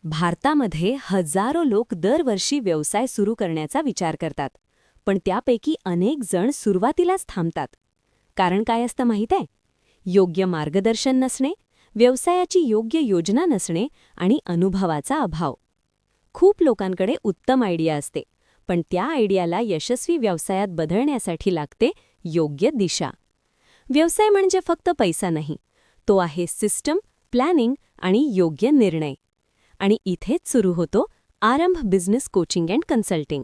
भारतामध्ये हजारो लोक दरवर्षी व्यवसाय सुरू करण्याचा विचार करतात, पण त्यापैकी अनेक जण सुरुवातीलाच थांबतात. कारण काय असतं माहीत आहे? योग्य मार्गदर्शन नसणे, व्यवसायाची योग्य योजना नसणे आणि अनुभवाचा अभाव. खूप लोकांकडे उत्तम आयडिया असते, पण त्या आयडियाला यशस्वी व्यवसायात बदलण्यासाठी लागते योग्य दिशा. व्यवसाय म्हणजे फक्त पैसा नाही, तो आहे सिस्टम, प्लॅनिंग आणि योग्य निर्णय. आणि इथेच सुरू होतो आरंभ बिझनेस कोचिंग अँड कन्सल्टिंग.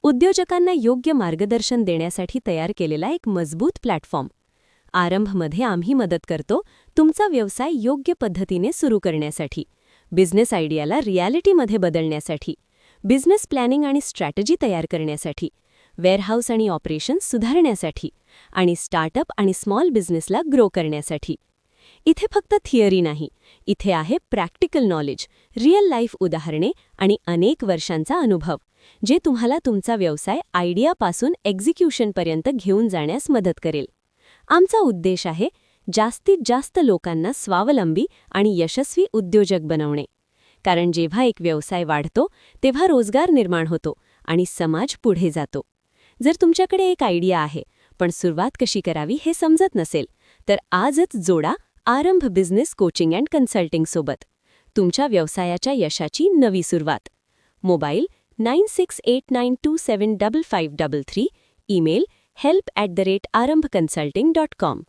उद्योजकांना योग्य मार्गदर्शन देण्यासाठी तयार केलेला एक मजबूत प्लॅटफॉर्म. आरंभमध्ये आम्ही मदत करतो तुमचा व्यवसाय योग्य पद्धतीने सुरू करण्यासाठी, बिझनेस आयडियाला रियालिटीमध्ये बदलण्यासाठी, बिझनेस प्लॅनिंग आणि स्ट्रॅटेजी तयार करण्यासाठी, वेअरहाऊस आणि ऑपरेशन्स सुधारण्यासाठी आणि स्टार्टअप आणि स्मॉल बिझनेसला ग्रो करण्यासाठी. इथे फक्त थिअरी नाही, इथे आहे प्रॅक्टिकल नॉलेज, रिअल लाईफ उदाहरणे आणि अनेक वर्षांचा अनुभव, जे तुम्हाला तुमचा व्यवसाय आयडियापासून एक्झिक्युशनपर्यंत घेऊन जाण्यास मदत करेल. आमचा उद्देश आहे जास्तीत जास्त लोकांना स्वावलंबी आणि यशस्वी उद्योजक बनवणे. कारण जेव्हा एक व्यवसाय वाढतो, तेव्हा रोजगार निर्माण होतो आणि समाज पुढे जातो. जर तुमच्याकडे एक आयडिया आहे, पण सुरुवात कशी करावी हे समजत नसेल, तर आजच जोडा आरंभ बिझनेस कोचिंग अँड कन्सल्टिंग सोबत. तुमच्या व्यवसायाच्या यशाची नवी सुरुवात. Mobile 9689275533, email help@arambconsulting.com.